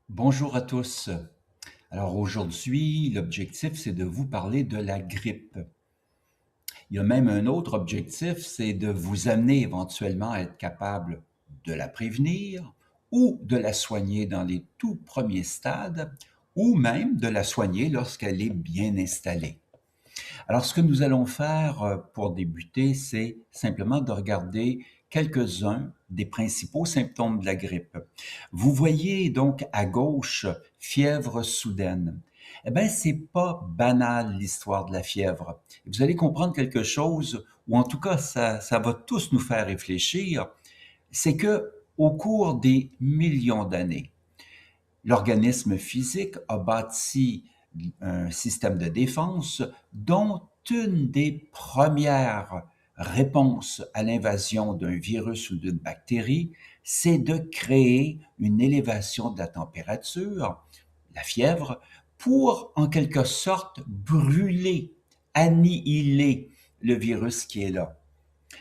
Bonjour à tous. Alors aujourd'hui, l'objectif, c'est de vous parler de la grippe. Il y a même un autre objectif, c'est de vous amener éventuellement à être capable de la prévenir ou de la soigner dans les tout premiers stades ou même de la soigner lorsqu'elle est bien installée. Alors, ce que nous allons faire pour débuter, c'est simplement de regarder quelques-uns des principaux symptômes de la grippe. Vous voyez donc à gauche fièvre soudaine. Eh bien, c'est pas banal l'histoire de la fièvre. Vous allez comprendre quelque chose, ou en tout cas, ça va tous nous faire réfléchir, c'est que au cours des millions d'années, l'organisme physique a bâti un système de défense dont une des premières réponses à l'invasion d'un virus ou d'une bactérie, c'est de créer une élévation de la température, la fièvre, pour en quelque sorte brûler, annihiler le virus qui est là.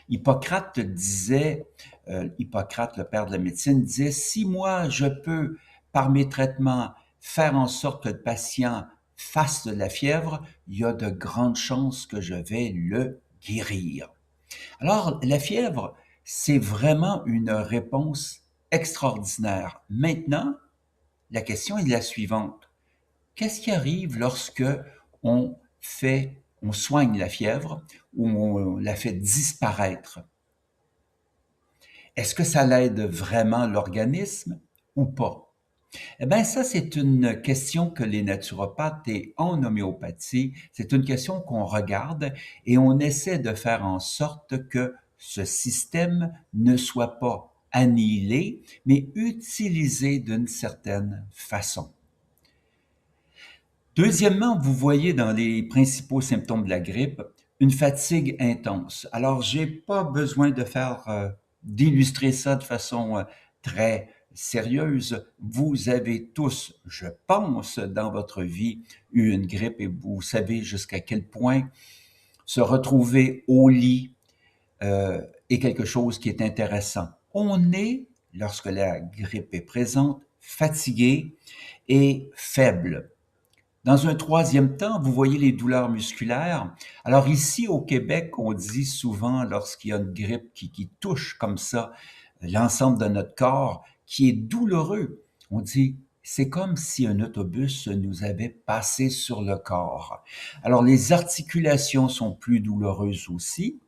Hippocrate disait, Hippocrate, le père de la médecine, disait, si moi je peux, par mes traitements, faire en sorte que le patient fasse de la fièvre, il y a de grandes chances que je vais le guérir. Alors, la fièvre, c'est vraiment une réponse extraordinaire. Maintenant, la question est la suivante. Qu'est-ce qui arrive lorsque on soigne la fièvre ou on la fait disparaître? Est-ce que ça l'aide vraiment l'organisme ou pas? Eh bien, ça, c'est une question que les naturopathes et en homéopathie, c'est une question qu'on regarde et on essaie de faire en sorte que ce système ne soit pas annihilé, mais utilisé d'une certaine façon. Deuxièmement, vous voyez dans les principaux symptômes de la grippe une fatigue intense. Alors, j'ai pas besoin d'illustrer ça de façon très sérieuse. Vous avez tous, je pense, dans votre vie, eu une grippe et vous savez jusqu'à quel point se retrouver au lit est quelque chose qui est intéressant. On est, lorsque la grippe est présente, fatigué et faible. Dans un troisième temps, vous voyez les douleurs musculaires. Alors ici, au Québec, on dit souvent, lorsqu'il y a une grippe qui touche comme ça l'ensemble de notre corps, qui est douloureux, on dit, c'est comme si un autobus nous avait passé sur le corps. Alors les articulations sont plus douloureuses aussi.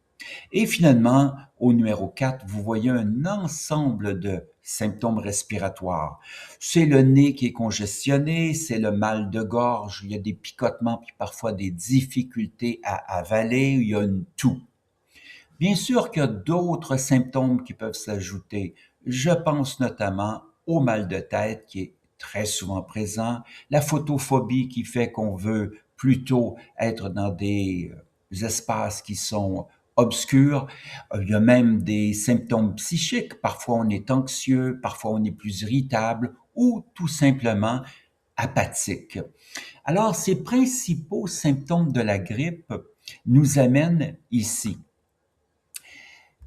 Et finalement, au numéro 4, vous voyez un ensemble de symptômes respiratoires. C'est le nez qui est congestionné, c'est le mal de gorge, il y a des picotements puis parfois des difficultés à avaler, il y a une toux. Bien sûr qu'il y a d'autres symptômes qui peuvent s'ajouter. Je pense notamment au mal de tête qui est très souvent présent, la photophobie qui fait qu'on veut plutôt être dans des espaces qui sont obscurs. Il y a même des symptômes psychiques. Parfois on est anxieux, parfois on est plus irritable ou tout simplement apathique. Alors ces principaux symptômes de la grippe nous amènent ici.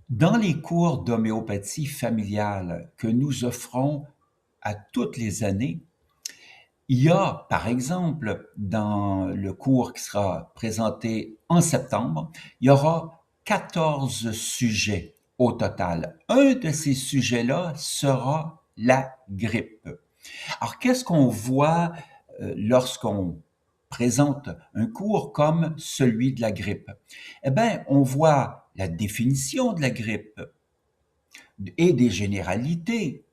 Dans les cours d'homéopathie familiale que nous offrons à toutes les années, il y a, par exemple, dans le cours qui sera présenté en septembre, il y aura 14 sujets au total. Un de ces sujets-là sera la grippe. Alors, qu'est-ce qu'on voit lorsqu'on présente un cours comme celui de la grippe? Eh bien, on voit la définition de la grippe et des généralités.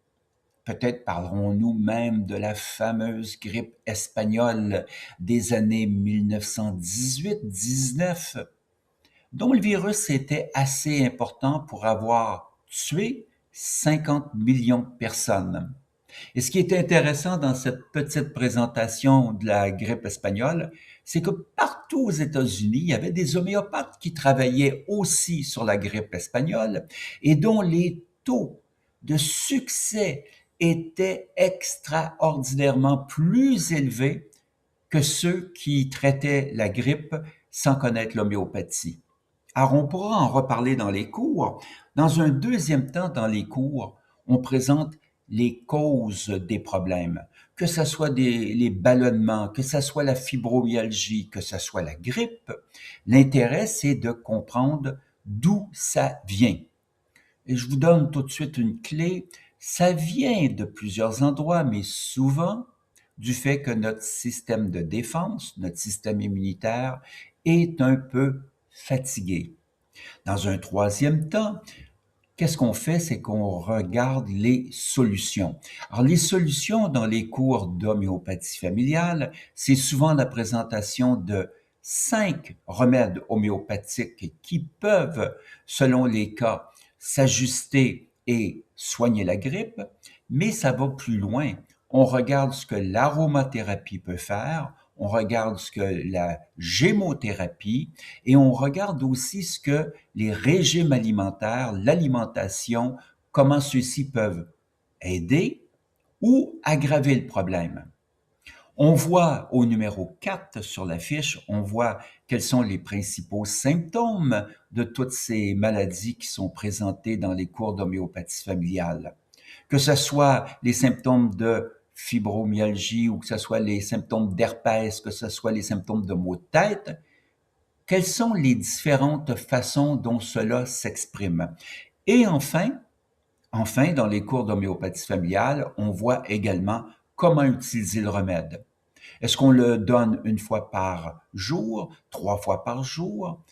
Peut-être parlerons-nous même de la fameuse grippe espagnole des années 1918-19, dont le virus était assez important pour avoir tué 50 millions de personnes. Et ce qui est intéressant dans cette petite présentation de la grippe espagnole, c'est que partout aux États-Unis, il y avait des homéopathes qui travaillaient aussi sur la grippe espagnole et dont les taux de succès étaient extraordinairement plus élevés que ceux qui traitaient la grippe sans connaître l'homéopathie. Alors, on pourra en reparler dans les cours. Dans un deuxième temps, dans les cours, on présente les causes des problèmes, que ce soit les ballonnements, que ce soit la fibromyalgie, que ce soit la grippe. L'intérêt, c'est de comprendre d'où ça vient. Et je vous donne tout de suite une clé. Ça vient de plusieurs endroits, mais souvent du fait que notre système de défense, notre système immunitaire est un peu fatigué. Dans un troisième temps, qu'est-ce qu'on fait? C'est qu'on regarde les solutions. Alors, les solutions dans les cours d'homéopathie familiale, c'est souvent la présentation de 5 remèdes homéopathiques qui peuvent, selon les cas, s'ajuster et soigner la grippe, mais ça va plus loin. On regarde ce que l'aromathérapie peut faire, on regarde ce que la gémothérapie et on regarde aussi ce que les régimes alimentaires, l'alimentation, comment ceux-ci peuvent aider ou aggraver le problème. On voit au numéro 4 sur la fiche, on voit quels sont les principaux symptômes de toutes ces maladies qui sont présentées dans les cours d'homéopathie familiale. Que ce soit les symptômes de fibromyalgie ou que ce soit les symptômes d'herpès, que ce soit les symptômes de maux de tête, quelles sont les différentes façons dont cela s'exprime. Et enfin, dans les cours d'homéopathie familiale, on voit également comment utiliser le remède. Est-ce qu'on le donne une fois par jour, 3 fois par jour?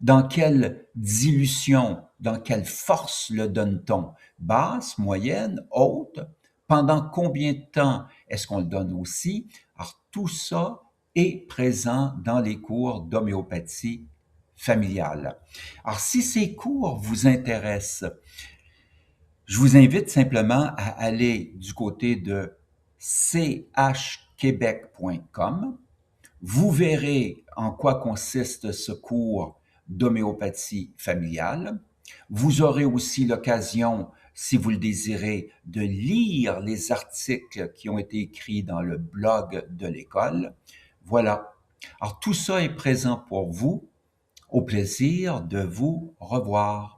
Dans quelle dilution, dans quelle force le donne-t-on? Basse, moyenne, haute? Pendant combien de temps est-ce qu'on le donne aussi? Alors, tout ça est présent dans les cours d'homéopathie familiale. Alors, si ces cours vous intéressent, je vous invite simplement à aller du côté de chquebec.com. Vous verrez en quoi consiste ce cours d'homéopathie familiale. Vous aurez aussi l'occasion, si vous le désirez, de lire les articles qui ont été écrits dans le blog de l'école. Voilà. Alors tout ça est présent pour vous. Au plaisir de vous revoir.